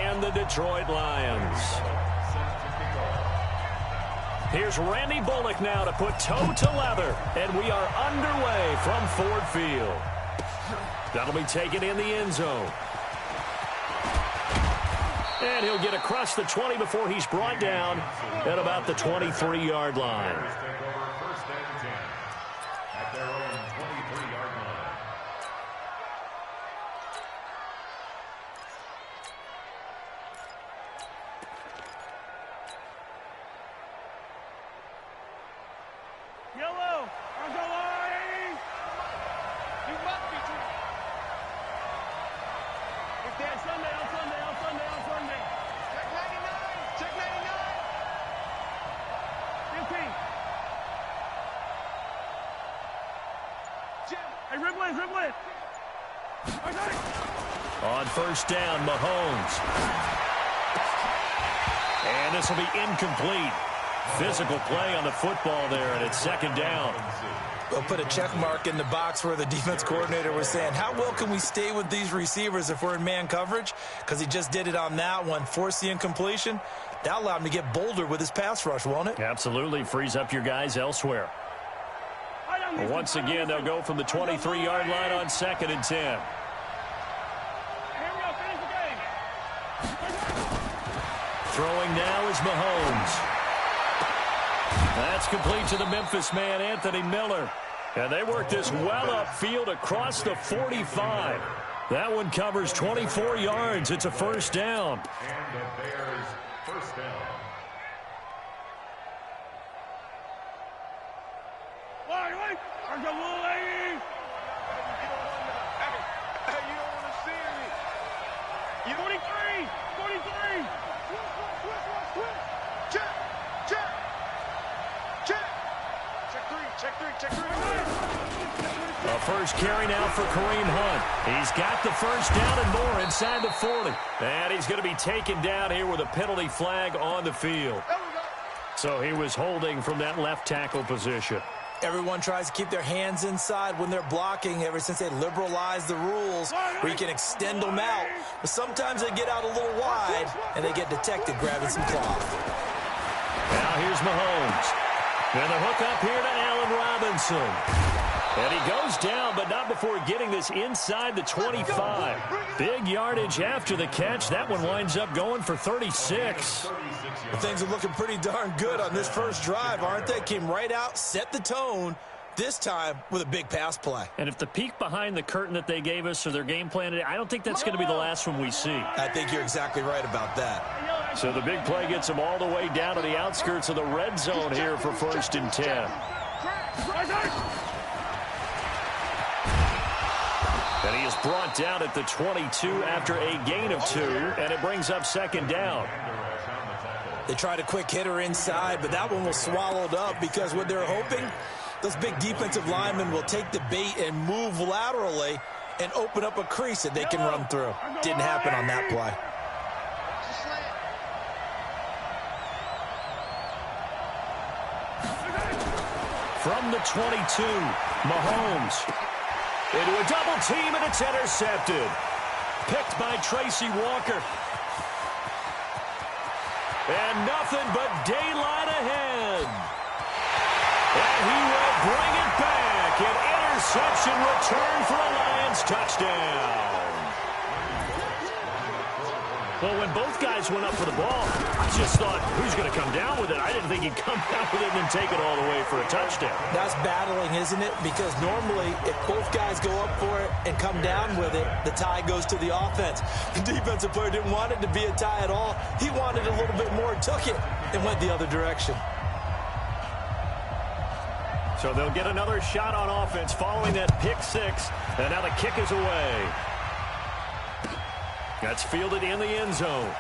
and the Detroit Lions. Here's Randy Bullock now to put toe to leather, and we are underway from Ford Field. That'll be taken in the end zone. And he'll get across the 20 before he's brought down at about the 23-yard line. On first down, Mahomes. And this will be incomplete. Physical play on the football there, and it's second down. We'll put a check mark in the box where the defense coordinator was saying, how well can we stay with these receivers if we're in man coverage? Because he just did it on that one, forced the incompletion. That allowed him to get bolder with his pass rush, won't it? Absolutely, frees up your guys elsewhere. Once again, they'll go from the 23-yard line on 2nd and 10. Throwing now is Mahomes. That's complete to the Memphis man, Anthony Miller. And they work this well upfield across the 45. That one covers 24 yards. It's a first down. And the Bears first down. A first carry now for Kareem Hunt. He's got the first down and more inside the 40. And he's going to be taken down here with a penalty flag on the field. So he was holding from that left tackle position. Everyone tries to keep their hands inside when they're blocking ever since they liberalized the rules where you can extend them out. But sometimes they get out a little wide and they get detected grabbing some cloth. Now here's Mahomes. And the hook up here to Allen Robinson. And he goes down, but not before getting this inside the 25. Big yardage after the catch. That one winds up going for 36. Things are looking pretty darn good on this first drive, aren't they? Came right out, set the tone, this time with a big pass play. And if the peek behind the curtain that they gave us or their game plan today, I don't think that's going to be the last one we see. I think you're exactly right about that. So the big play gets them all the way down to the outskirts of the red zone here for first and 10. And he is brought down at the 22 after a gain of 2, and it brings up second down. They tried a quick hitter inside, but that one was swallowed up because what they're hoping, those big defensive linemen will take the bait and move laterally and open up a crease that they can run through. Didn't happen on that play. From the 22, Mahomes into a double team, and it's intercepted. Picked by Tracy Walker. And nothing but daylight ahead. And he will bring it back. An interception return for a Lions touchdown. Well, when both guys went up for the ball, I just thought, who's going to come down with it? I didn't think he'd come down with it and then take it all the way for a touchdown. That's battling, isn't it? Because normally, if both guys go up for it and come down with it, the tie goes to the offense. The defensive player didn't want it to be a tie at all. He wanted a little bit more, took it, and went the other direction. So they'll get another shot on offense following that pick six, and now the kick is away. That's fielded in the end zone.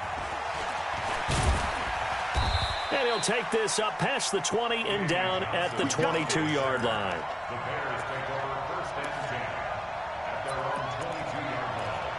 And he'll take this up past the 20 and down at the 22-yard line. The Bears take over first and 10 at their own 22-yard line.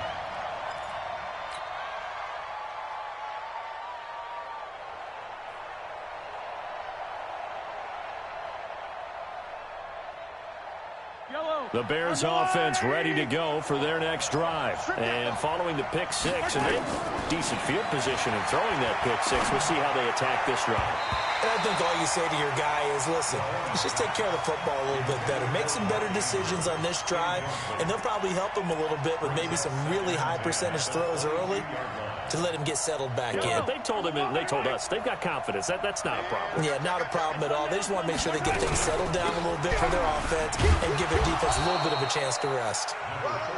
Yellow. The Bears offense ready to go for their next drive. And following the pick six, and they have decent field position in throwing that pick six. We'll see how they attack this drive. And I think all you say to your guy is, listen, let's just take care of the football a little bit better. Make some better decisions on this drive, and they'll probably help him a little bit with maybe some really high percentage throws early to let him get settled back in. But they told him and they told us they've got confidence. That's not a problem. Yeah, not a problem at all. They just want to make sure they get things settled down a little bit for their offense and give their defense a little bit of a chance to rest.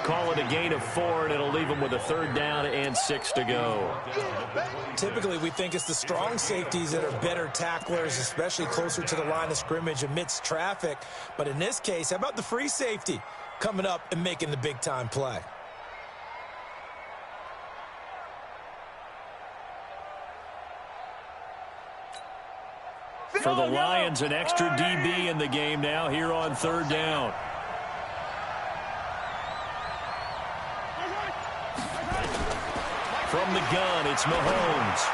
Call it a gain of 4, and it'll leave them with a 3rd down and 6 to go. Typically, we think it's the strong safeties that are better tacklers, especially closer to the line of scrimmage amidst traffic. But in this case, how about the free safety coming up and making the big-time play? For the Lions, an extra DB in the game now here on 3rd down. From the gun, it's Mahomes.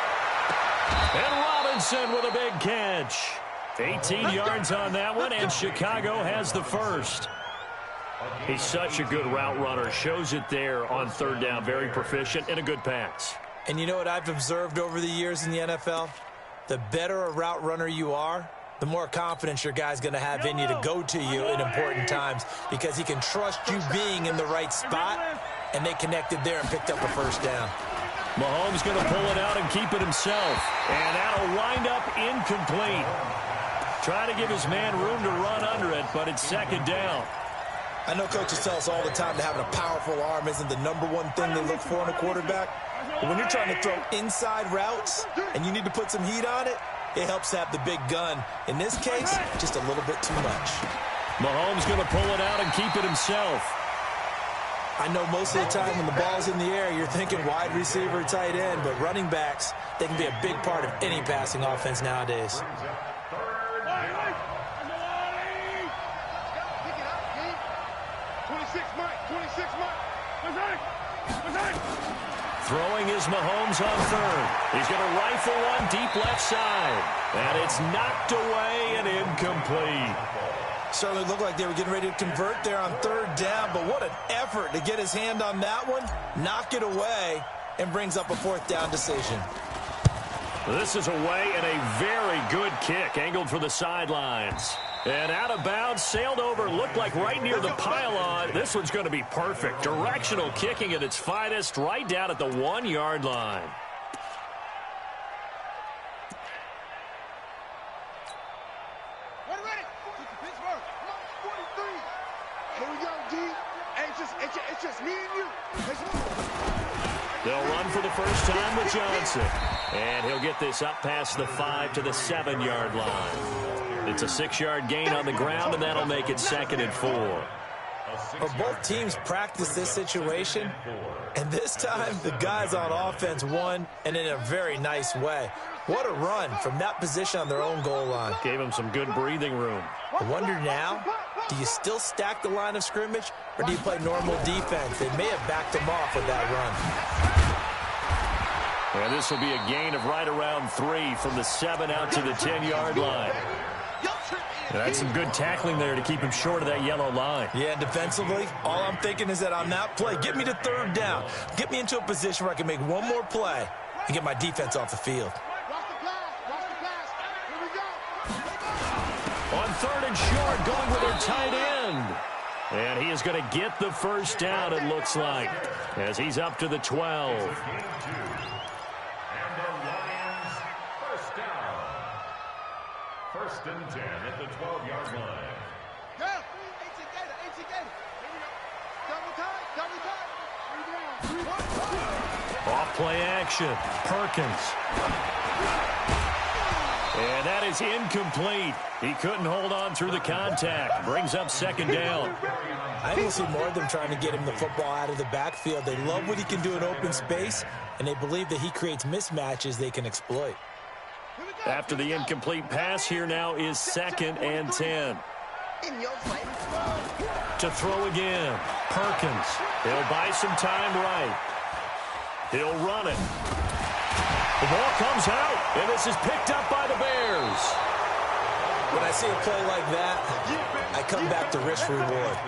And Robinson with a big catch. 18 yards on that one, and Chicago has the first. He's such a good route runner. Shows it there on 3rd down. Very proficient and a good pass. And you know what I've observed over the years in the NFL? The better a route runner you are, the more confidence your guy's going to have in you to go to you in important times because he can trust you being in the right spot, and they connected there and picked up a 1st down. Mahomes going to pull it out and keep it himself. And that'll wind up incomplete. Trying to give his man room to run under it, but it's 2nd down. I know coaches tell us all the time that having a powerful arm isn't the #1 thing they look for in a quarterback. But when you're trying to throw inside routes and you need to put some heat on it, it helps have the big gun. In this case, just a little bit too much. Mahomes going to pull it out and keep it himself. I know most of the time when the ball's in the air, you're thinking wide receiver, tight end, but running backs, they can be a big part of any passing offense nowadays. Throwing is Mahomes on 3rd. He's going to rifle one deep left side. And it's knocked away and incomplete. Certainly looked like they were getting ready to convert there on 3rd down, but what an effort to get his hand on that one, knock it away, and brings up a 4th down decision. This is away and a very good kick, angled for the sidelines. And out of bounds, sailed over, looked like right near the pylon. This one's going to be perfect. Directional kicking at its finest, right down at the 1-yard line. They'll run for the first time with Johnson. And he'll get this up past the 5 to the 7-yard line. It's a 6-yard gain on the ground, and that'll make it 2nd and 4. Well, both teams practice this situation, and this time the guys on offense won, and in a very nice way. What a run from that position on their own goal line. Gave them some good breathing room. I wonder now, do you still stack the line of scrimmage, or do you play normal defense? They may have backed them off with that run. And this will be a gain of right around 3 from the 7 out to the 10-yard line. That's some good tackling there to keep him short of that yellow line. Yeah, defensively, all I'm thinking is that on that play, get me to 3rd down. Get me into a position where I can make one more play and get my defense off the field. On 3rd and short, going with their tight end. And he is going to get the 1st down, it looks like, as he's up to the 12. First and 10 at the 12-yard line. Off play action. Perkins. And that is incomplete. He couldn't hold on through the contact. Brings up 2nd down. I think we'll see more of them trying to get him the football out of the backfield. They love what he can do in open space, and they believe that he creates mismatches they can exploit. After the incomplete pass, here now is 2nd and 10. To throw again. Perkins. He'll buy some time right. He'll run it. The ball comes out, and this is picked up by the Bears. When I see a play like that, I come back to risk reward.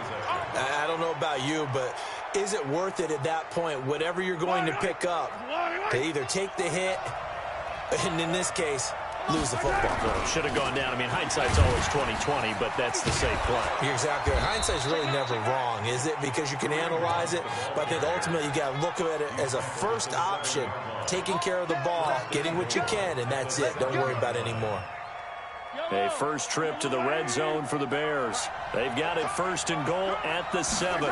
I don't know about you, but is it worth it at that point, whatever you're going to pick up, to either take the hit, and in this case, lose the football? Well, should have gone down. I mean, hindsight's always 20/20, but that's the safe play. You're exactly right. Hindsight's really never wrong, is it? Because you can analyze it, but I think ultimately you got to look at it as a first option, taking care of the ball, getting what you can, and that's it. Don't worry about any more. A first trip to the red zone for the Bears. They've got it 1st and goal at the 7.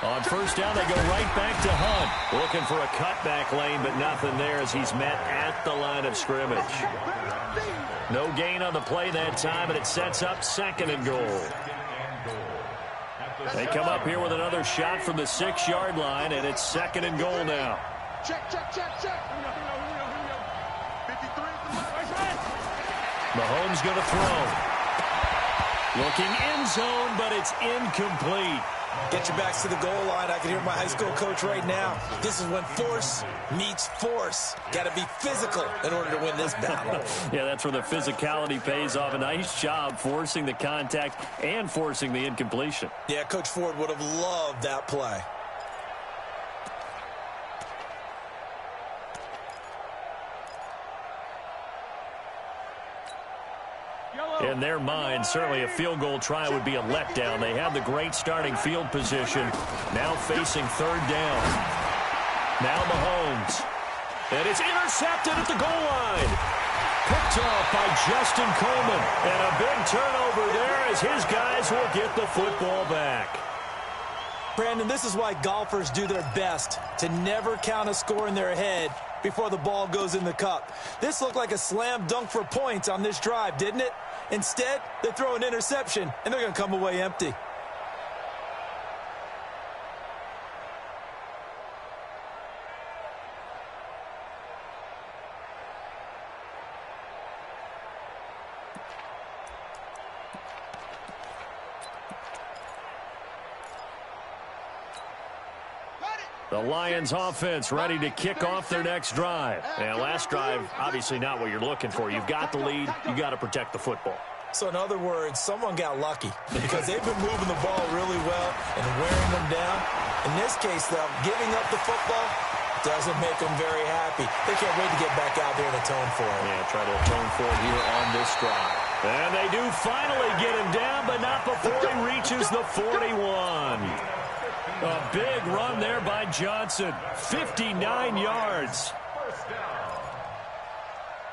On first down, they go right back to Hunt. Looking for a cutback lane, but nothing there as he's met at the line of scrimmage. No gain on the play that time, and it sets up 2nd and goal. They come up here with another shot from the 6-yard line, and it's 2nd and goal now. Check. Mahomes going to throw. Looking end zone, but it's incomplete. Get your backs to the goal line. I can hear my high school coach right now. This is when force meets force. Got to be physical in order to win this battle. Yeah, that's where the physicality pays off. A nice job forcing the contact and forcing the incompletion. Yeah, Coach Ford would have loved that play. In their mind, certainly a field goal try would be a letdown. They have the great starting field position. Now facing 3rd down. Now Mahomes. And it's intercepted at the goal line. Picked off by Justin Coleman. And a big turnover there as his guys will get the football back. Brandon, this is why golfers do their best to never count a score in their head before the ball goes in the cup. This looked like a slam dunk for points on this drive, didn't it? Instead, they throw an interception, and they're going to come away empty. The Lions offense ready to kick off their next drive. And last drive, obviously not what you're looking for. You've got the lead. You got to protect the football. So in other words, someone got lucky because they've been moving the ball really well and wearing them down. In this case, though, giving up the football doesn't make them very happy. They can't wait to get back out there and atone for it. Yeah, try to atone for it here on this drive. And they do finally get him down, but not before he reaches the 41. A big run there by Johnson. 59 yards. First down.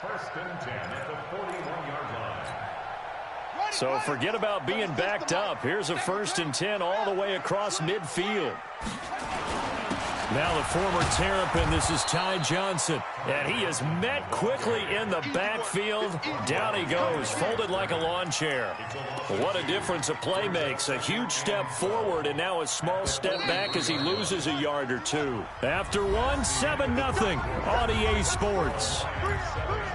1st and 10 at the 41-yard line. So forget about being backed up. Here's a 1st and 10 all the way across midfield. Now the former Terrapin, this is Ty Johnson. And he is met quickly in the backfield. Down he goes, folded like a lawn chair. What a difference a play makes. A huge step forward and now a small step back as he loses a yard or two. After one, 7-0 on EA Sports. Bears nothing.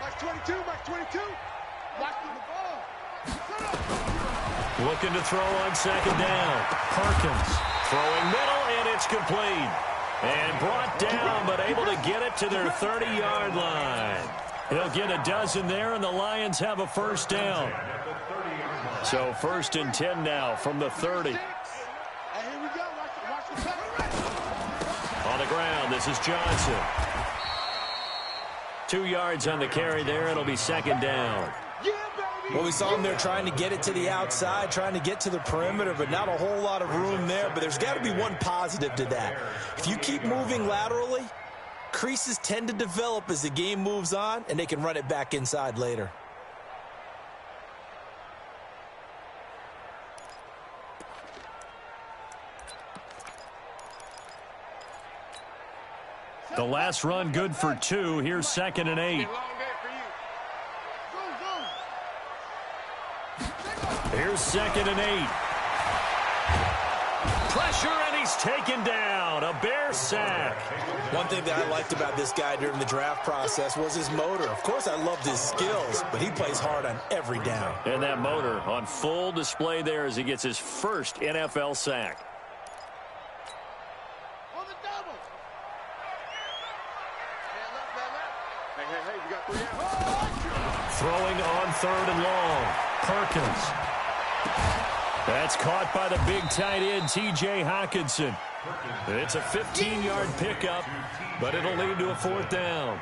Mike 22. Watch the ball. Looking to throw on 2nd down. Perkins throwing middle, and it's complete. And brought down, but able to get it to their 30-yard line. He'll get a dozen there, and the Lions have a 1st down. So 1st and 10 now from the 30. And here we go. Watch the pass. On the ground, this is Johnson. 2 yards on the carry there. It'll be 2nd down. Well, we saw him there trying to get it to the outside, trying to get to the perimeter, but not a whole lot of room there. But there's got to be one positive to that. If you keep moving laterally, creases tend to develop as the game moves on, and they can run it back inside later. The last run good for 2. Here's 2nd and 8. Here's 2nd and 8. Pressure, and he's taken down. A Bear sack. One thing that I liked about this guy during the draft process was his motor. Of course, I loved his skills, but he plays hard on every down. And that motor on full display there as he gets his first NFL sack. On the double. Throwing on 3rd and long. Perkins. That's caught by the big tight end, T.J. Hockenson. It's a 15-yard pickup, but it'll lead to a 4th down.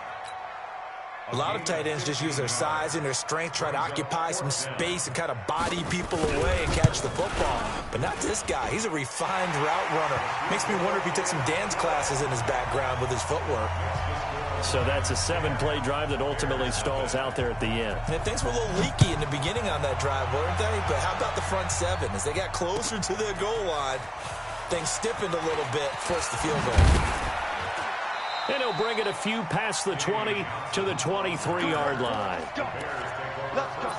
A lot of tight ends just use their size and their strength, try to occupy some space and kind of body people away and catch the football. But not this guy. He's a refined route runner. Makes me wonder if he took some dance classes in his background with his footwork. So that's a 7-play drive that ultimately stalls out there at the end. And things were a little leaky in the beginning on that drive, weren't they? But how about the front 7? As they got closer to the goal line, things stiffened a little bit, forced the field goal. And he'll bring it a few past the 20 to the 23-yard line. Let's go. Let's go.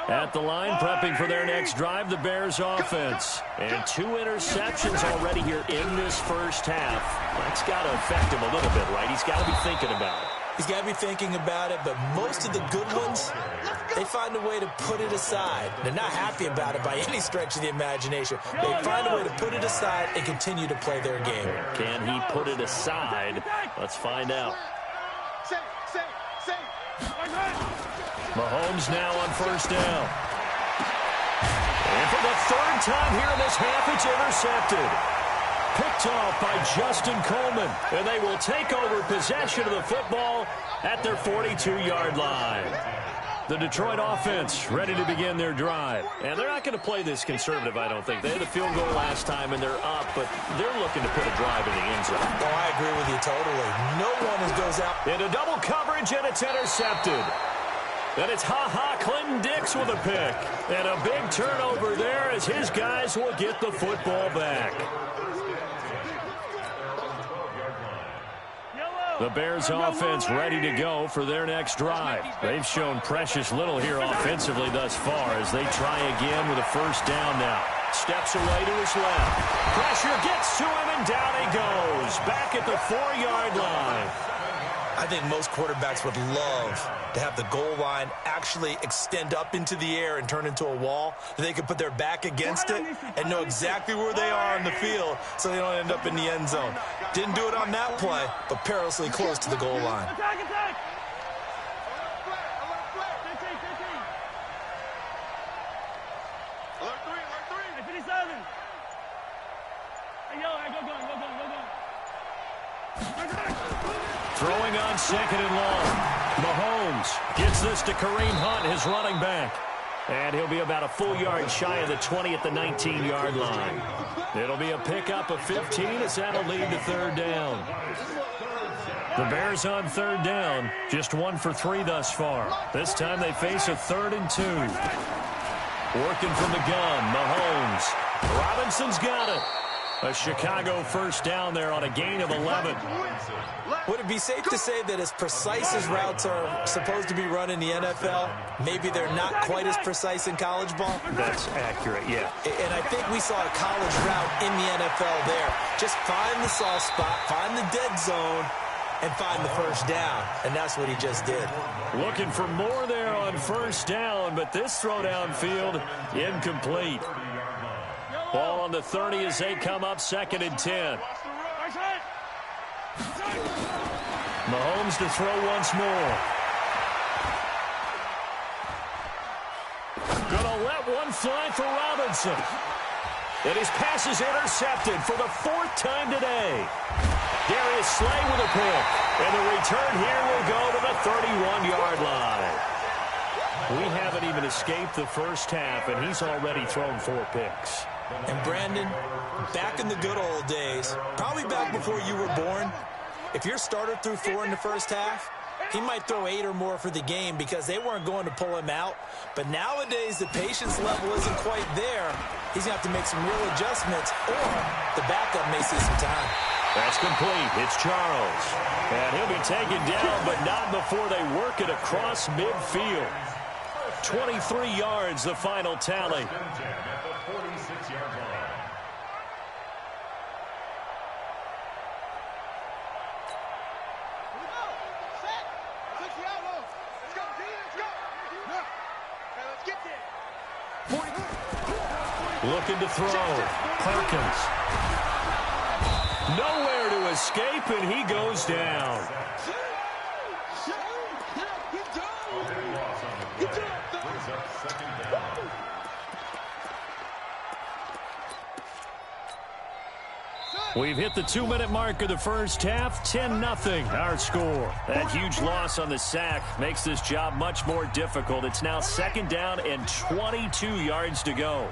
At the line, prepping for their next drive, the Bears offense. And 2 interceptions already here in this first half. That's got to affect him a little bit, right? He's got to be thinking about it. He's got to be thinking about it, but most of the good ones, they find a way to put it aside. They're not happy about it by any stretch of the imagination. They find a way to put it aside and continue to play their game. Can he put it aside? Let's find out. Mahomes now on 1st down. And for the 3rd time here in this half, it's intercepted. Picked off by Justin Coleman. And they will take over possession of the football at their 42-yard line. The Detroit offense ready to begin their drive. And they're not going to play this conservative, I don't think. They had the field goal last time, and they're up, but they're looking to put a drive in the end zone. Oh, I agree with you totally. No one goes out. Into double coverage, and it's intercepted. And it's Clinton Dix with a pick. And a big turnover there as his guys will get the football back. The Bears offense ready to go for their next drive. They've shown precious little here offensively thus far as they try again with a 1st down now. Steps away to his left. Pressure gets to him, and down he goes. Back at the 4-yard line. I think most quarterbacks would love to have the goal line actually extend up into the air and turn into a wall. They could put their back against it and know exactly where they are on the field so they don't end up in the end zone. Didn't do it on that play, but perilously close to the goal line. Throwing on 2nd and long. Mahomes gets this to Kareem Hunt, his running back. And he'll be about a full yard shy of the 20 at the 19-yard line. It'll be a pickup of 15 as that'll lead to 3rd down. The Bears on 3rd down, just 1 for 3 thus far. This time they face a 3rd and 2. Working from the gun, Mahomes. Robinson's got it. A Chicago 1st down there on a gain of 11. Would it be safe to say that as precise as routes are supposed to be run in the NFL, maybe they're not quite as precise in college ball? That's accurate, yeah. And I think we saw a college route in the NFL there. Just find the soft spot, find the dead zone, and find the 1st down. And that's what he just did. Looking for more there on 1st down, but this throw downfield incomplete. Ball on the 30 as they come up 2nd and 10. Mahomes to throw once more. Gonna let one fly for Robinson. And his pass is intercepted for the 4th time today. Darius Slay with a pick. And the return here will go to the 31-yard line. We haven't even escaped the first half, and he's already thrown 4 picks. And Brandon, back in the good old days, probably back before you were born, if your starter threw 4 in the first half, he might throw 8 or more for the game because they weren't going to pull him out. But nowadays, the patience level isn't quite there. He's going to have to make some real adjustments, or the backup may see some time. That's complete. It's Charles. And he'll be taken down, but not before they work it across midfield. 23 yards, the final tally. Looking to throw. Perkins. Nowhere to escape, and he goes down. We've hit the 2-minute mark of the first half. 10-0 our score. That huge loss on the sack makes this job much more difficult. It's now 2nd down and 22 yards to go.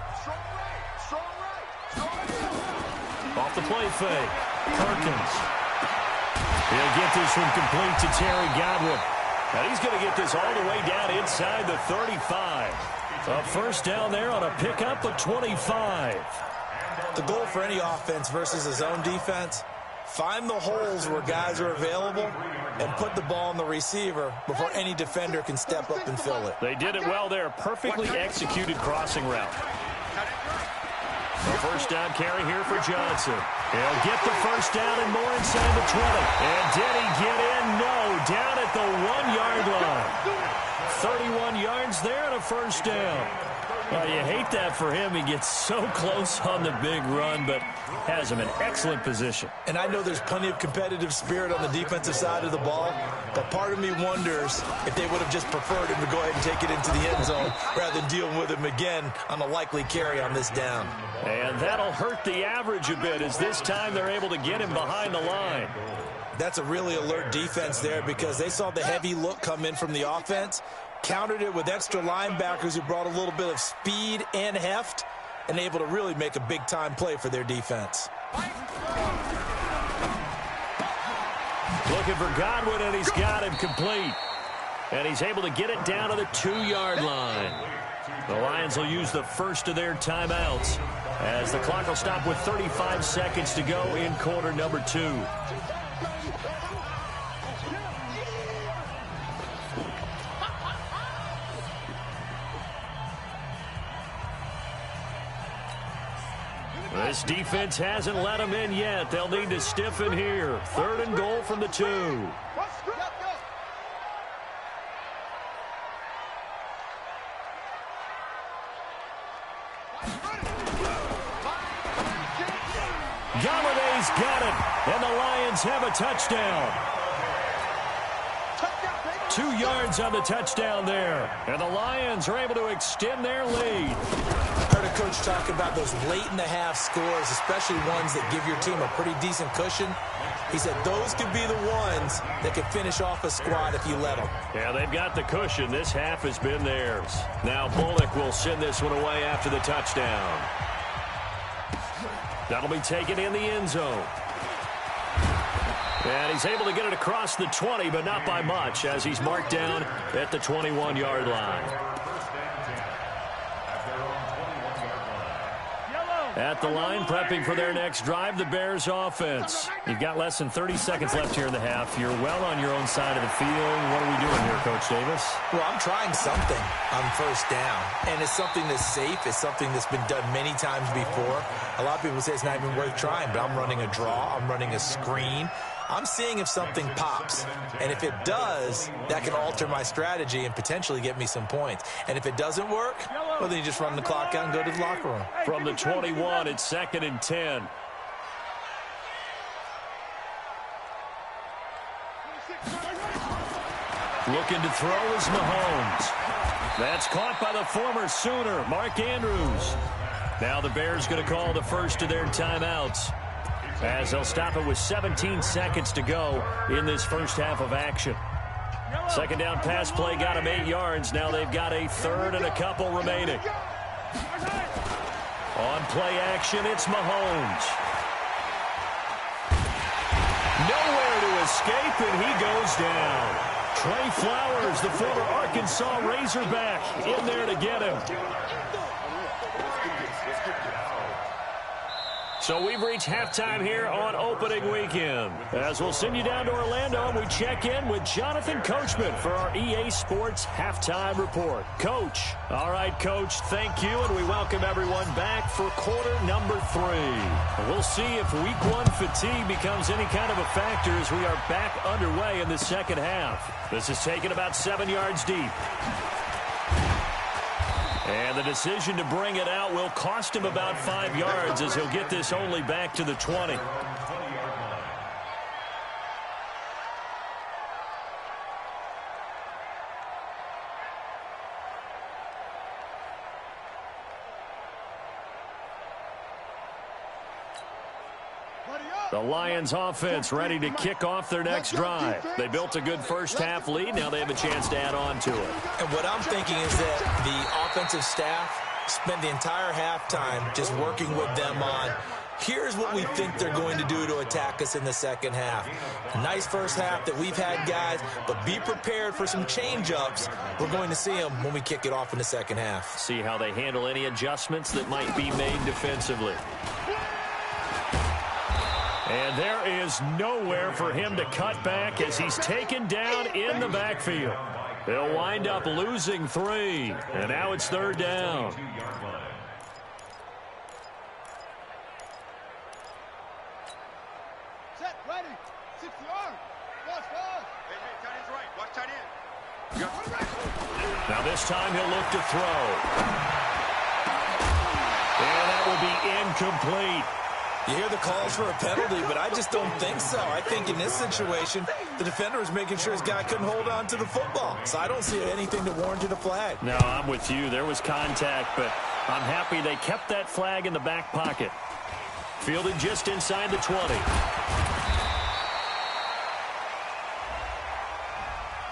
Off the play fake. Perkins. He'll get this one complete to Terry Godwin. And he's going to get this all the way down inside the 35. A first down there on a pickup of 25. The goal for any offense versus a zone defense, find the holes where guys are available and put the ball on the receiver before any defender can step up and fill it. They did it well there. Perfectly executed crossing route. A first down carry here for Johnson. He'll get the first down and more inside the 20. And did he get in? No. Down at the 1-yard line. 31 yards there and a first down. Well, you hate that for him. He gets so close on the big run, but has him in excellent position. And I know there's plenty of competitive spirit on the defensive side of the ball, but part of me wonders if they would have just preferred him to go ahead and take it into the end zone rather than deal with him again on a likely carry on this down. And that'll hurt the average a bit as this time they're able to get him behind the line. That's a really alert defense there because they saw the heavy look come in from the offense, countered it with extra linebackers who brought a little bit of speed and heft, and able to really make a big-time play for their defense. Looking for Godwin, and he's got him complete. And he's able to get it down to the 2-yard line. The Lions will use the first of their timeouts as the clock will stop with 35 seconds to go in quarter number 2. This defense hasn't let them in yet. They'll need to stiffen here. 3rd and goal from the 2. Galladay's got it, and the Lions have a touchdown. 2 yards on the touchdown there, and the Lions are able to extend their lead. I heard a coach talk about those late-in-the-half scores, especially ones that give your team a pretty decent cushion. He said those could be the ones that could finish off a squad if you let them. Yeah, they've got the cushion. This half has been theirs. Now Bullock will send this one away after the touchdown. That'll be taken in the end zone. And he's able to get it across the 20, but not by much, as he's marked down at the 21-yard line. At the line, prepping for their next drive, the Bears offense. You've got less than 30 seconds left here in the half. You're well on your own side of the field. What are we doing here, Coach Davis? Well, I'm trying something on first down, and it's something that's safe. It's something that's been done many times before. A lot of people say it's not even worth trying, but I'm running a draw. I'm running a screen. I'm seeing if something pops, and if it does, that can alter my strategy and potentially get me some points. And if it doesn't work, well, then you just run the clock out and go to the locker room. From the 21, it's 2nd and 10. Looking to throw is Mahomes. That's caught by the former Sooner, Mark Andrews. Now the Bears going to call the first of their timeouts, as they'll stop it with 17 seconds to go in this first half of action. 2nd down pass play got him 8 yards. Now they've got a 3rd and a couple remaining. On play action, it's Mahomes. Nowhere to escape, and he goes down. Trey Flowers, the former Arkansas Razorback, in there to get him. So we've reached halftime here on opening weekend. As we'll send you down to Orlando, and we check in with Jonathan Coachman for our EA Sports Halftime Report. Coach. All right, Coach, thank you, and we welcome everyone back for quarter number 3. We'll see if week 1 fatigue becomes any kind of a factor as we are back underway in the second half. This is taken about 7 yards deep. And the decision to bring it out will cost him about 5 yards as he'll get this only back to the 20. The Lions offense ready to kick off their next drive. They built a good first half lead. Now they have a chance to add on to it. And what I'm thinking is that the offensive staff spent the entire halftime just working with them on, here's what we think they're going to do to attack us in the second half. A nice first half that we've had, guys, but be prepared for some change-ups. We're going to see them when we kick it off in the second half. See how they handle any adjustments that might be made defensively. And there is nowhere for him to cut back as he's taken down in the backfield. They'll wind up losing 3, and now it's third down. Set, ready, 60 yards. Watch, pass. Hey, tight end's right. Watch tight end. Now this time he'll look to throw. And that will be incomplete. You hear the calls for a penalty, but I just don't think so. I think in this situation, the defender was making sure his guy couldn't hold on to the football. So I don't see anything to warrant a flag. No, I'm with you. There was contact, but I'm happy they kept that flag in the back pocket. Fielded just inside the 20.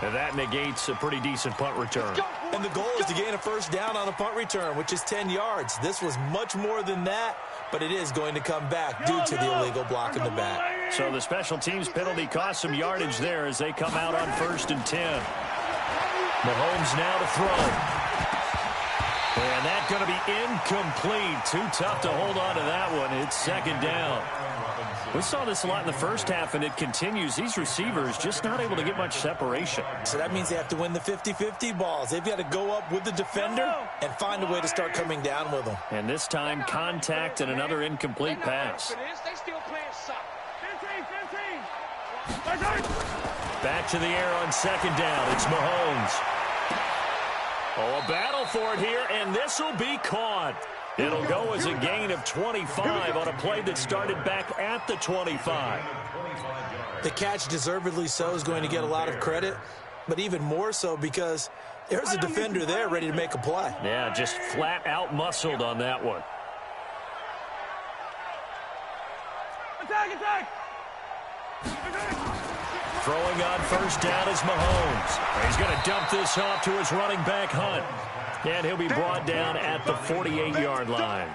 And that negates a pretty decent punt return. And the goal is to gain a first down on a punt return, which is 10 yards. This was much more than that, but it is going to come back due to the illegal block in the back. So the special teams penalty cost some yardage there as they come out on 1st and 10. Mahomes now to throw. And that's going to be incomplete. Too tough to hold on to that one. It's second down. We saw this a lot in the first half, and it continues. These receivers just not able to get much separation. So that means they have to win the 50-50 balls. They've got to go up with the defender and find a way to start coming down with them. And this time, contact and another incomplete pass. They still playing soft. 15. Back to the air on second down. It's Mahomes. Oh, a battle for it here, and this will be caught. It'll go as a gain of 25 on a play that started back at the 25. The catch, deservedly so, is going to get a lot of credit, but even more so because there's a defender there ready to make a play. Yeah, just flat out muscled on that one. Attack! Throwing on first down is Mahomes. He's going to dump this off to his running back, Hunt. And he'll be brought down at the 48-yard line.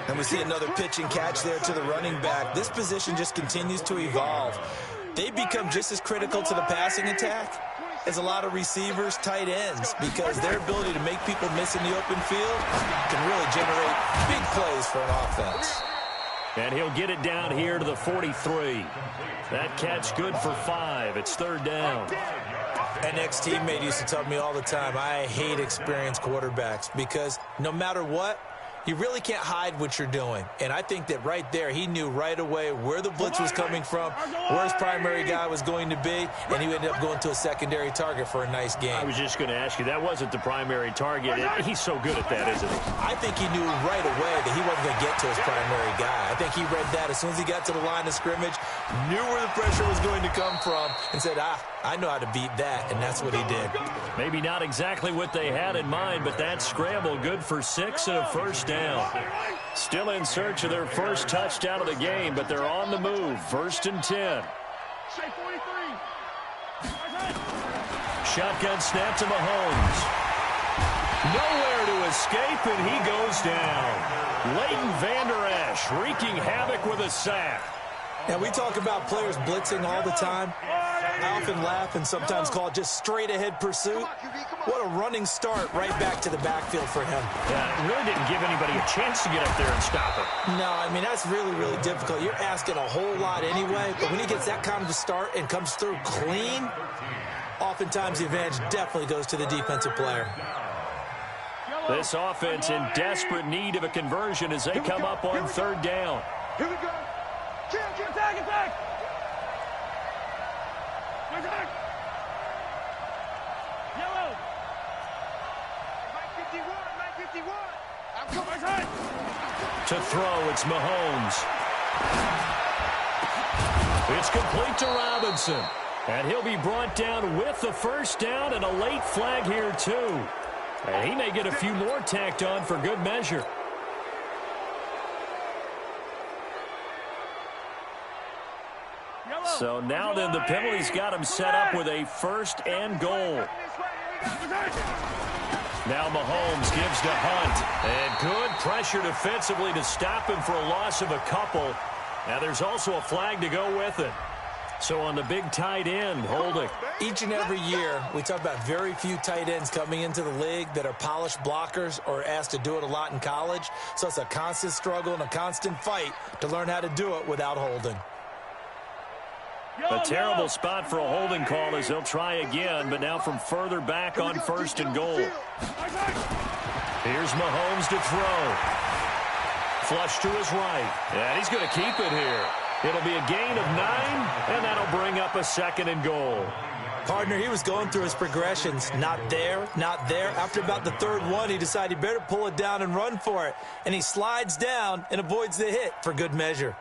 And we see another pitch and catch there to the running back. This position just continues to evolve. They become just as critical to the passing attack as a lot of receivers, tight ends, because their ability to make people miss in the open field can really generate big plays for an offense. And he'll get it down here to the 43. That catch good for 5. It's third down. An ex-teammate used to tell me all the time, I hate experienced quarterbacks because no matter what, you really can't hide what you're doing. And I think that right there, he knew right away where the blitz was coming from, where his primary guy was going to be, and he ended up going to a secondary target for a nice game. I was just going to ask you, that wasn't the primary target. He's so good at that, isn't he? I think he knew right away that he wasn't going to get to his primary guy. I think he read that as soon as he got to the line of scrimmage, knew where the pressure was going to come from, and said, I know how to beat that, and that's what he did. Maybe not exactly what they had in mind, but that scramble good for 6 and a first down. Still in search of their first touchdown of the game, but they're on the move. 1st and 10. Shotgun snap to Mahomes. Nowhere to escape, and he goes down. Leighton Vander Esch wreaking havoc with a sack. And we talk about players blitzing all the time. I often laugh and sometimes call it just straight-ahead pursuit. What a running start right back to the backfield for him. Yeah, it really didn't give anybody a chance to get up there and stop it. No, I mean, that's really, really difficult. You're asking a whole lot anyway, but when he gets that kind of a start and comes through clean, oftentimes the advantage definitely goes to the defensive player. This offense in desperate need of a conversion as they come up on third down. Here we go. Attack! Yellow. 51. 51. I'm coming. To throw, it's Mahomes. It's complete to Robinson. And he'll be brought down with the first down and a late flag here, too. And he may get a few more tacked on for good measure. So now then, the penalty's got him set up with a first and goal. Now Mahomes gives to Hunt. And good pressure defensively to stop him for a loss of a couple. Now there's also a flag to go with it. So on the big tight end, holding. Each and every year, we talk about very few tight ends coming into the league that are polished blockers or asked to do it a lot in college. So it's a constant struggle and a constant fight to learn how to do it without holding. A terrible spot for a holding call as they'll try again, but now from further back on first and goal. Here's Mahomes to throw. Flush to his right. And he's going to keep it here. It'll be a gain of 9, and that'll bring up a second and goal. Partner, he was going through his progressions. Not there, not there. After about the third one, he decided he better pull it down and run for it. And he slides down and avoids the hit for good measure.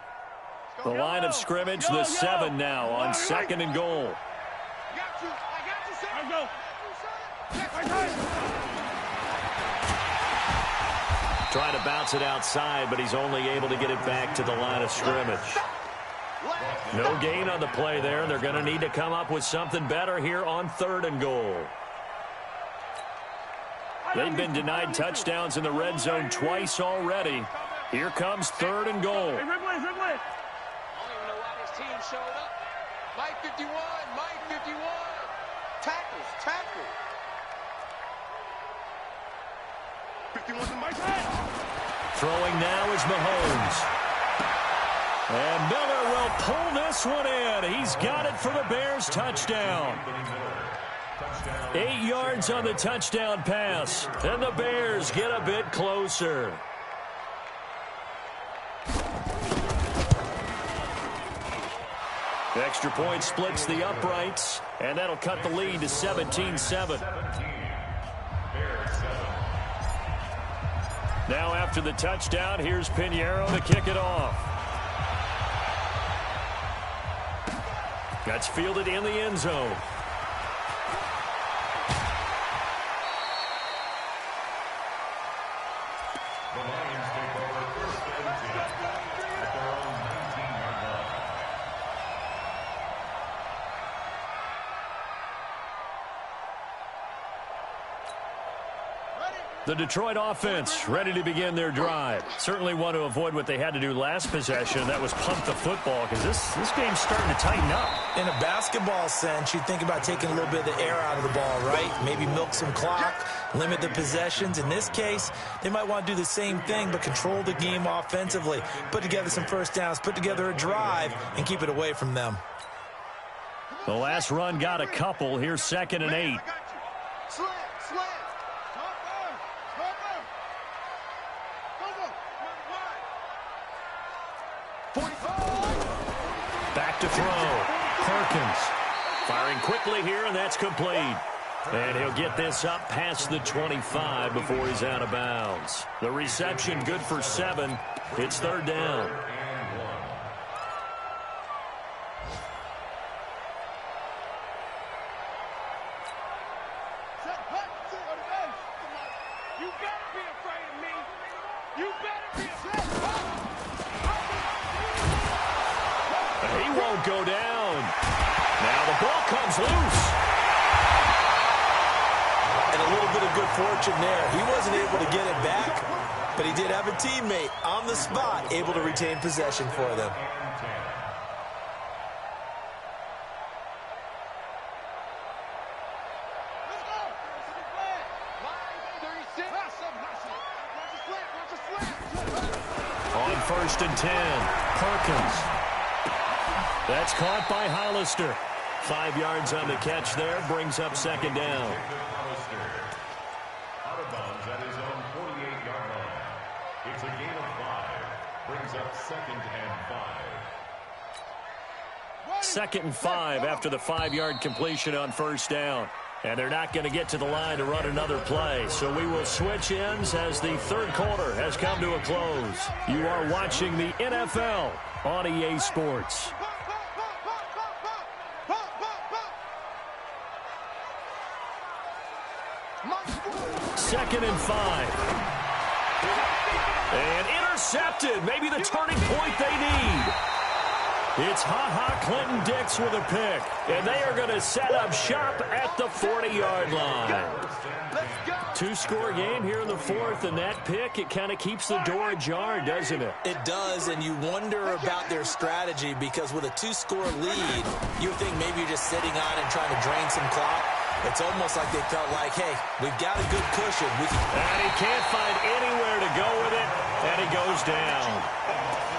The line of scrimmage, the 7 now on second and goal. Trying to bounce it outside, but he's only able to get it back to the line of scrimmage. No gain on the play there. They're going to need to come up with something better here on third and goal. They've been denied touchdowns in the red zone twice already. Here comes third and goal. Team showed up. Mike 51, Mike 51. Tackles, tackle. 51 to Mike's head. Throwing now is Mahomes. And Miller will pull this one in. He's got it for the Bears touchdown. 8 yards on the touchdown pass. And the Bears get a bit closer. Extra point splits the uprights, and that'll cut the lead to 17-7. Now after the touchdown, here's Pinheiro to kick it off. That's fielded in the end zone. The Detroit offense ready to begin their drive. Certainly want to avoid what they had to do last possession. That was pump the football because this game's starting to tighten up. In a basketball sense, you think about taking a little bit of the air out of the ball, right? Maybe milk some clock, limit the possessions. In this case, they might want to do the same thing but control the game offensively. Put together some first downs, put together a drive, and keep it away from them. The last run got a couple. Here's second and 8. Back to throw. Perkins firing quickly here, and that's complete. And he'll get this up past the 25 before he's out of bounds. The reception good for 7. It's third down. Go down. Now the ball comes loose. And a little bit of good fortune there. He wasn't able to get it back, but he did have a teammate on the spot able to retain possession for them. On first and 10, Perkins. That's caught by Hollister. 5 yards on the catch there, brings up second down. Out of bounds at his own 48-yard line. It's a gain of 5. Brings up second and 5. Second and 5 after the 5-yard completion on first down. And they're not going to get to the line to run another play. So we will switch ends as the third quarter has come to a close. You are watching the NFL on EA Sports. Second and 5. And intercepted. Maybe the turning point they need. It's Clinton-Dix with a pick. And they are going to set up shop at the 40-yard line. Two-score game here in the fourth, and that pick, it kind of keeps the door ajar, doesn't it? It does, and you wonder about their strategy because with a two-score lead, you would think maybe you're just sitting on and trying to drain some clock. It's almost like they felt like, hey, we've got a good cushion. And he can't find anywhere to go with it, and he goes down.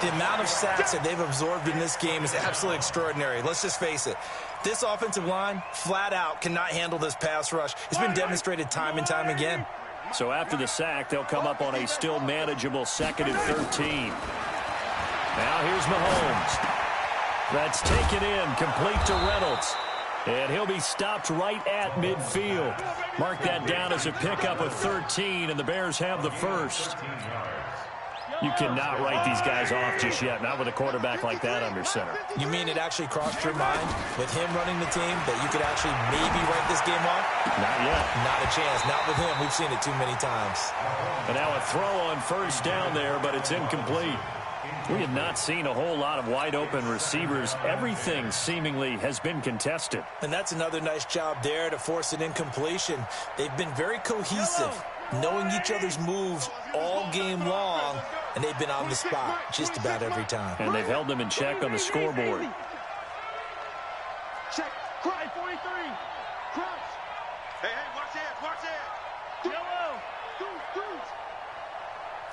The amount of sacks that they've absorbed in this game is absolutely extraordinary. Let's just face it. This offensive line, flat out, cannot handle this pass rush. It's been demonstrated time and time again. So after the sack, they'll come up on a still manageable 2nd and 13. Now here's Mahomes. That's taken in, complete to Reynolds. And he'll be stopped right at midfield. Mark that down as a pickup of 13, and the Bears have the first. You cannot write these guys off just yet, not with a quarterback like that under center. You mean it actually crossed your mind with him running the team that you could actually maybe write this game off? Not yet. Not a chance. Not with him. We've seen it too many times. And now a throw on first down there, but it's incomplete. We have not seen a whole lot of wide-open receivers. Everything seemingly has been contested. And that's another nice job there to force an incompletion. They've been very cohesive, knowing each other's moves all game long, and they've been on the spot just about every time. And they've held them in check on the scoreboard. Check. Cry 43. Crouch. Hey, watch it. Watch it. Yellow. Dudes.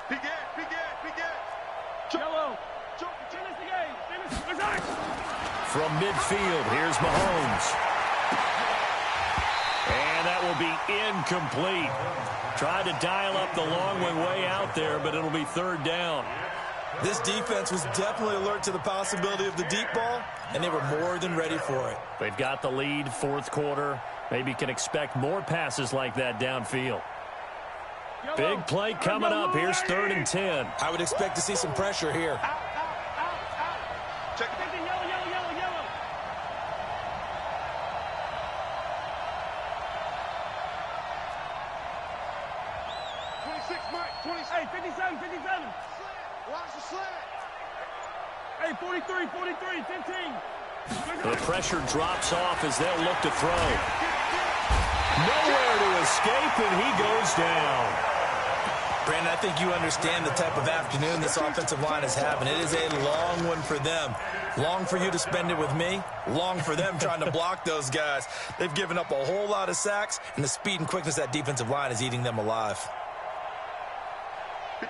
Big Ed. Yellow. Finish the game. From midfield, here's Mahomes. And that will be incomplete. Tried to dial up the long way out there, but it'll be third down. This defense was definitely alert to the possibility of the deep ball, and they were more than ready for it. They've got the lead, fourth quarter. Maybe can expect more passes like that downfield. Big play coming up. Here's 3rd and 10. I would expect to see some pressure here. Check it. Yellow. 26, Mike. 26. Hey, 57. Watch the slant. Hey, 43, 15. The pressure drops off as they'll look to throw. Nowhere to escape, and he goes down. Brandon, I think you understand the type of afternoon this offensive line is having. It is a long one for them. Long for you to spend it with me. Long for them trying to block those guys. They've given up a whole lot of sacks, and the speed and quickness of that defensive line is eating them alive.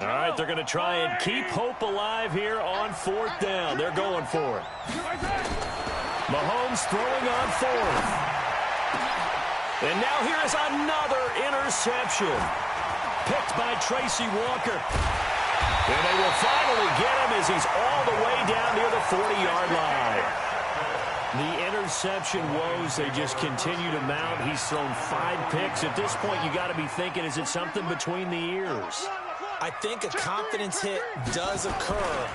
All right, they're going to try and keep hope alive here on 4th down. They're going for it. Mahomes throwing on 4th. And now here is another interception. Picked by Tracy Walker. And they will finally get him as he's all the way down near the 40-yard line. The interception woes, they just continue to mount. He's thrown 5 picks. At this point, you got to be thinking, is it something between the ears? I think a confidence hit does occur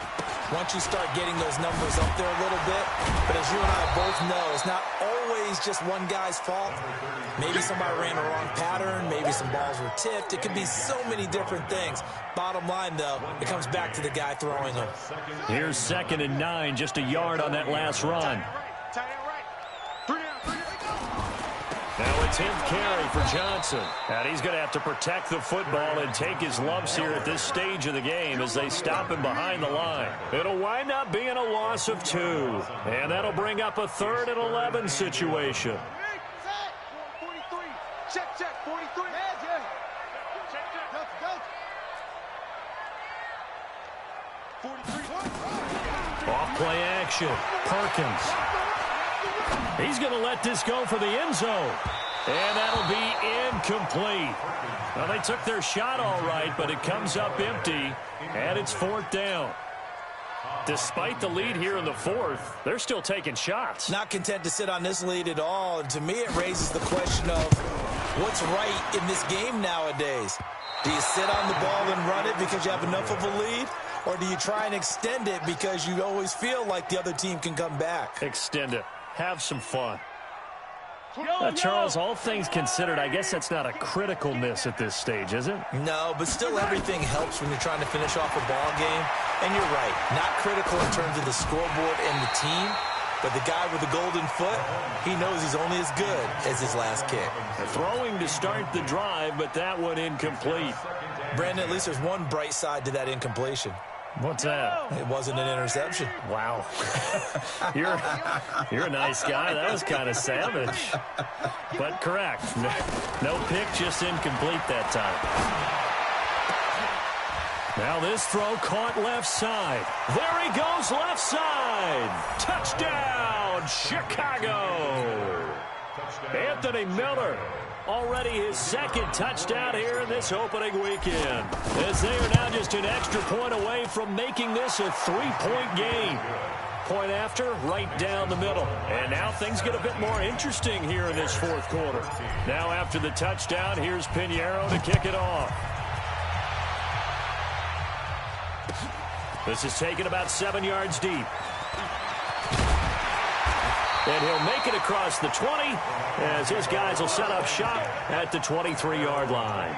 once you start getting those numbers up there a little bit. But as you and I both know, it's not always just one guy's fault. Maybe somebody ran a wrong pattern. Maybe some balls were tipped. It could be so many different things. Bottom line, though, it comes back to the guy throwing them. Here's 2nd and 9, just a yard on that last run. Now a 10th carry for Johnson. And he's going to have to protect the football and take his lumps here at this stage of the game as they stop him behind the line. It'll wind up being a loss of 2. And that'll bring up a 3rd and 11 situation. Check, 43. Off play action. Perkins. He's going to let this go for the end zone. And that'll be incomplete. Well, they took their shot all right, but it comes up empty, and it's 4th down. Despite the lead here in the fourth, they're still taking shots. Not content to sit on this lead at all. And to me, it raises the question of what's right in this game nowadays. Do you sit on the ball and run it because you have enough of a lead? Or do you try and extend it because you always feel like the other team can come back? Extend it. Have some fun. Charles, all things considered, I guess that's not a critical miss at this stage, is it? No, but still everything helps when you're trying to finish off a ball game. And you're right, not critical in terms of the scoreboard and the team, but the guy with the golden foot, he knows he's only as good as his last kick. Throwing to start the drive, but that one incomplete. Brandon, at least there's one bright side to that incompletion. What's that? It wasn't an interception. Wow. You're a nice guy. That was kind of savage. But correct. No pick, just incomplete that time. Now this throw caught left side. There he goes, left side. Touchdown, Chicago. Anthony Miller. Already his second touchdown here in this opening weekend. As they are now just an extra point away from making this a 3-point game. Point after, right down the middle. And now things get a bit more interesting here in this fourth quarter. Now after the touchdown, here's Pinheiro to kick it off. This is taken about 7 yards deep. And he'll make it across the 20 as his guys will set up shop at the 23-yard line.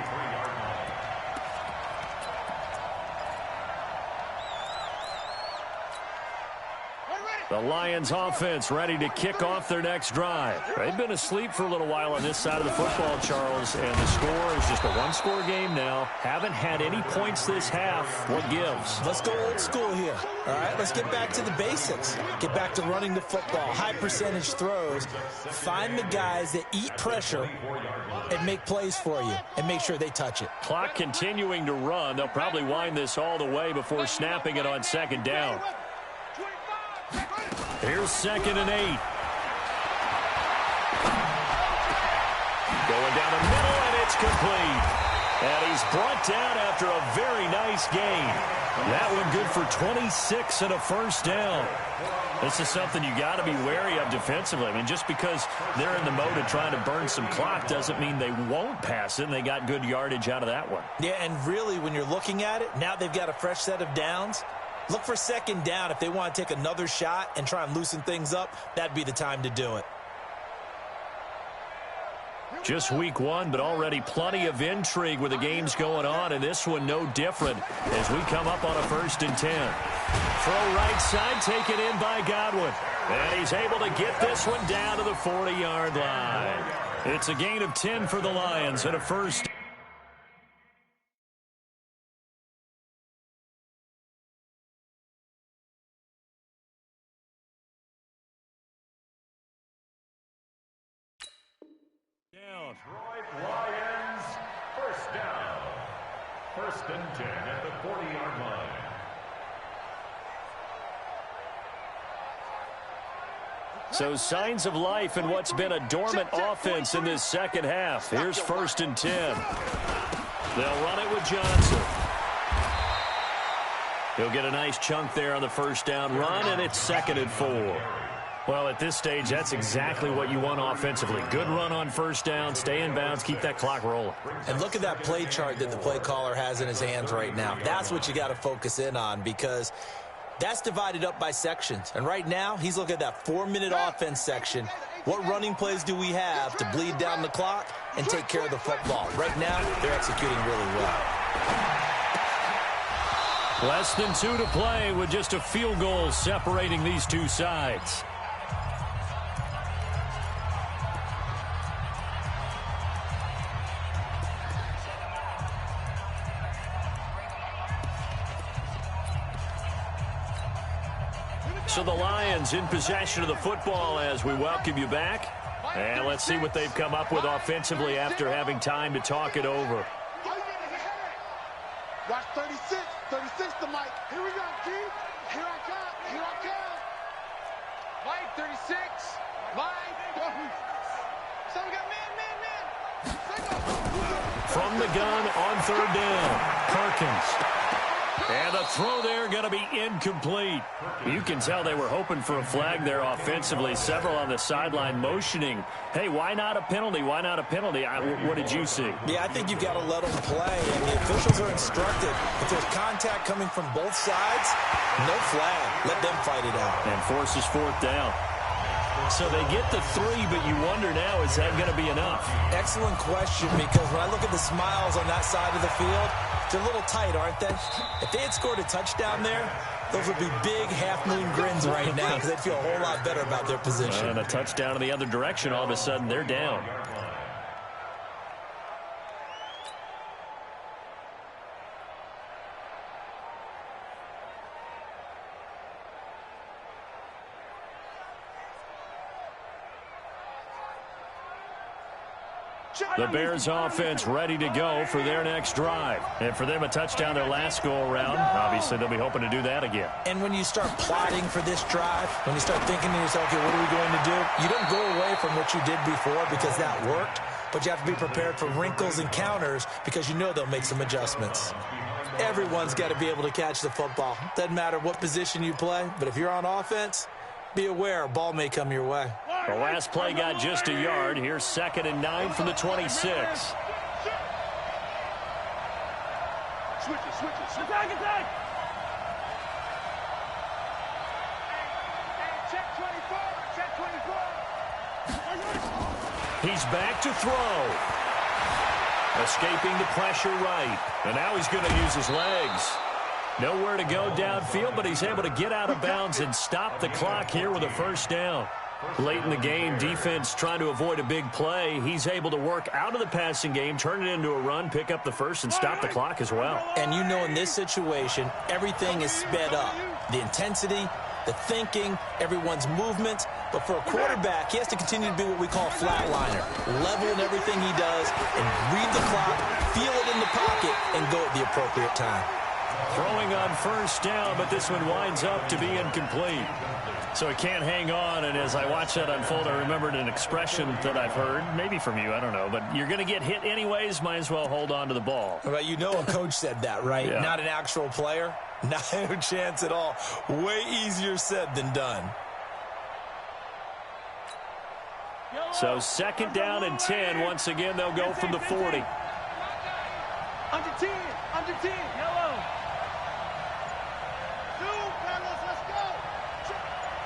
The Lions offense ready to kick off their next drive. They've been asleep for a little while on this side of the football, Charles, and the score is just a one-score game now. Haven't had any points this half. What gives? Let's go old school here. All right, let's get back to the basics. Get back to running the football, high percentage throws. Find the guys that eat pressure and make plays for you and make sure they touch it. Clock continuing to run. They'll probably wind this all the way before snapping it on second down. Here's 2nd and 8. Going down the middle, and it's complete. And he's brought down after a very nice gain. That one good for 26 and a first down. This is something you got to be wary of defensively. I mean, just because they're in the mode of trying to burn some clock doesn't mean they won't pass it, and they got good yardage out of that one. Yeah, and really, when you're looking at it, now they've got a fresh set of downs. Look for second down. If they want to take another shot and try and loosen things up, that'd be the time to do it. Just week one, but already plenty of intrigue with the games going on, and this one no different as we come up on a 1st and 10. Throw right side, taken in by Godwin. And he's able to get this one down to the 40-yard line. It's a gain of 10 for the Lions and a first. Detroit Lions, first down. 1st and 10 at the 40-yard line. So signs of life in what's been a dormant offense in this second half. Here's 1st and 10. They'll run it with Johnson. He'll get a nice chunk there on the first down run, and it's 2nd and 4. Well, at this stage, that's exactly what you want offensively. Good run on first down, stay in bounds, keep that clock rolling. And look at that play chart that the play caller has in his hands right now. That's what you got to focus in on because that's divided up by sections. And right now, he's looking at that 4-minute offense section. What running plays do we have to bleed down the clock and take care of the football? Right now, they're executing really well. Less than 2 to play with just a field goal separating these two sides. So the Lions in possession of the football as we welcome you back. And let's see what they've come up with offensively after having time to talk it over. Watch 36. 36 to Mike. Here we go, G. Here I come. Here I come. Mike, 36. Mike. So we got man. From the gun on 3rd down, Perkins. And the throw there going to be incomplete. You can tell they were hoping for a flag there offensively. Several on the sideline motioning, hey, why not a penalty? Why not a penalty? What did you see? Yeah, I think you've got to let them play. And the officials are instructed, if there's contact coming from both sides, no flag. Let them fight it out. And forces fourth down. So they get the 3, but you wonder now, is that going to be enough? Excellent question, because when I look at the smiles on that side of the field, they're a little tight, aren't they? If they had scored a touchdown there, those would be big half-moon grins right now because they'd feel a whole lot better about their position. And a touchdown in the other direction, all of a sudden they're down. The Bears offense ready to go for their next drive. And for them, a touchdown their last go-around. Obviously, they'll be hoping to do that again. And when you start plotting for this drive, when you start thinking to yourself, okay, what are we going to do? You don't go away from what you did before because that worked, but you have to be prepared for wrinkles and counters because you know they'll make some adjustments. Everyone's got to be able to catch the football. Doesn't matter what position you play, but if you're on offense, be aware a ball may come your way. The last play got just a yard. Here's 2nd and 9 from the 26. Switch it. Attack. Check 24. Check 24. He's back to throw. Escaping the pressure right. And now he's going to use his legs. Nowhere to go downfield, but he's able to get out of bounds and stop the clock here with a first down. Late in the game, defense trying to avoid a big play. He's able to work out of the passing game, turn it into a run, pick up the first, and stop the clock as well. And you know in this situation, everything is sped up. The intensity, the thinking, everyone's movement. But for a quarterback, he has to continue to be what we call a flatliner. Level in everything he does and read the clock, feel it in the pocket, and go at the appropriate time. Throwing on first down, but this one winds up to be incomplete. So he can't hang on, and as I watch that unfold, I remembered an expression that I've heard, maybe from you, I don't know, but you're going to get hit anyways, might as well hold on to the ball. Well, you know a coach said that, right? Yeah. Not an actual player? Not a chance at all. Way easier said than done. So 2nd down and 10. Once again, they'll go from the 40. Under 10. Yellow. Let's go. Check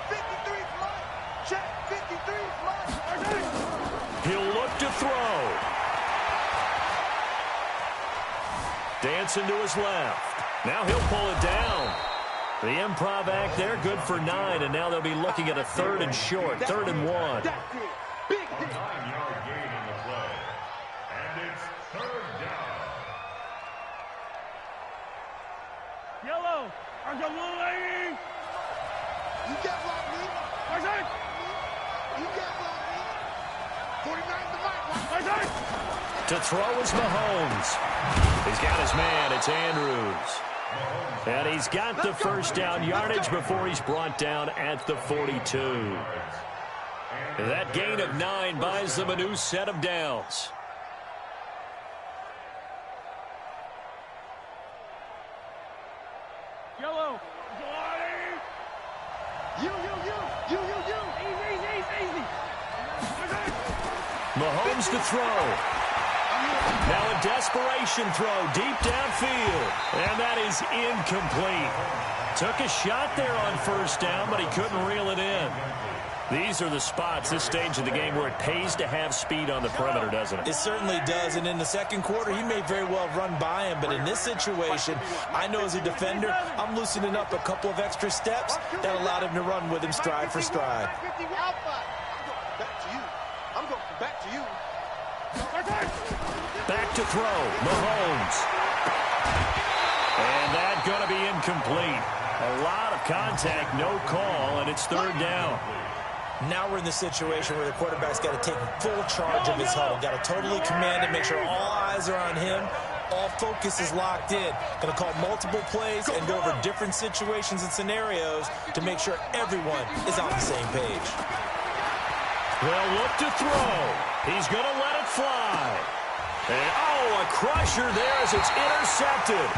53's mine. Check 53's mine. He'll look to throw. Dancing to his left. Now he'll pull it down. The improv act there, good for 9, and now they'll be looking at a 3rd and short, 3rd and 1. That's it. Big 9-yard gain in the play. And it's 3rd down. Yellow. Are you lady? You can't block me. Where's it? You can't block me. 49 the mic. Where's it? To throw is Mahomes. He's got his man. It's Andrews. And he's got the first down yardage before he's brought down at the 42. That gain of 9 buys them a new set of downs. Yellow. You. Easy. Mahomes to throw. Now a desperation throw deep downfield. And that is incomplete. Took a shot there on first down, but he couldn't reel it in. These are the spots, this stage of the game, where it pays to have speed on the perimeter, doesn't it? It certainly does, and in the second quarter, he may very well run by him, but in this situation, I know as a defender, I'm loosening up a couple of extra steps that allowed him to run with him stride for stride. I'm going back to you. Back to throw, Mahomes. And that's going to be incomplete. A lot of contact, no call, and it's 3rd down. Now we're in the situation where the quarterback's got to take full charge of his huddle. Got to totally command it, make sure all eyes are on him. All focus is locked in. Going to call multiple plays and go over different situations and scenarios to make sure everyone is on the same page. They'll look to throw. He's going to let it fly. And, a crusher there as it's intercepted.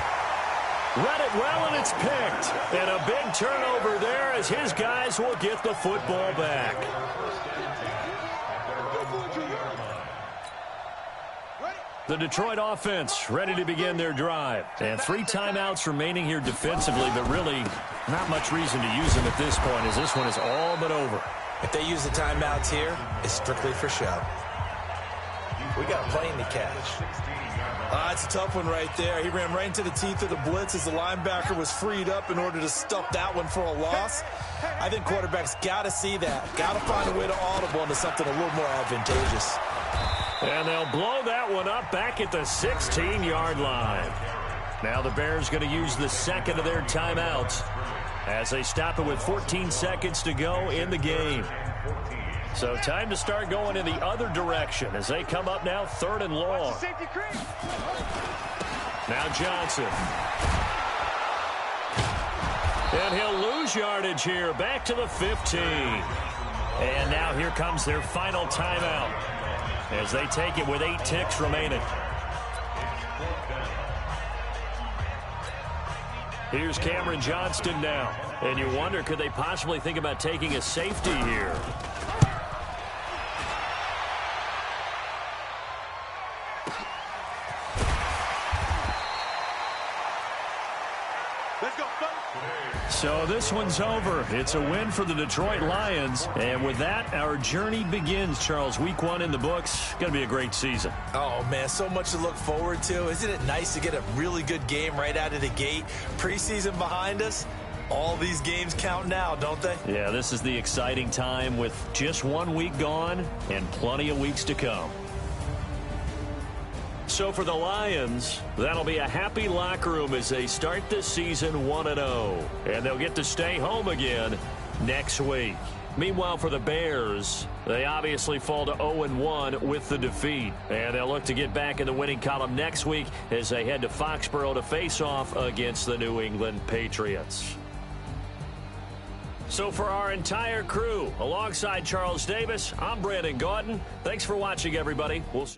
Read it well, and it's picked. And a big turnover there as his guys will get the football back. The Detroit offense ready to begin their drive. And 3 timeouts remaining here defensively, but really not much reason to use them at this point as this one is all but over. If they use the timeouts here, it's strictly for show. We got a plane to catch. It's a tough one right there. He ran right into the teeth of the blitz as the linebacker was freed up in order to stuff that one for a loss. I think quarterbacks got to see that. Got to find a way to audible into something a little more advantageous. And they'll blow that one up back at the 16-yard line. Now the Bears going to use the second of their timeouts as they stop it with 14 seconds to go in the game. So time to start going in the other direction as they come up now 3rd and long. Now Johnson. And he'll lose yardage here back to the 15. And now here comes their final timeout as they take it with 8 ticks remaining. Here's Cameron Johnston now. And you wonder, could they possibly think about taking a safety here? So this one's over. It's a win for the Detroit Lions. And with that, our journey begins, Charles. Week 1 in the books. Going to be a great season. Oh, man, so much to look forward to. Isn't it nice to get a really good game right out of the gate? Preseason behind us. All these games count now, don't they? Yeah, this is the exciting time with just 1 week gone and plenty of weeks to come. So for the Lions, that'll be a happy locker room as they start this season 1-0. And they'll get to stay home again next week. Meanwhile, for the Bears, they obviously fall to 0-1 with the defeat. And they'll look to get back in the winning column next week as they head to Foxborough to face off against the New England Patriots. So for our entire crew, alongside Charles Davis, I'm Brandon Gaudin. Thanks for watching, everybody. We'll see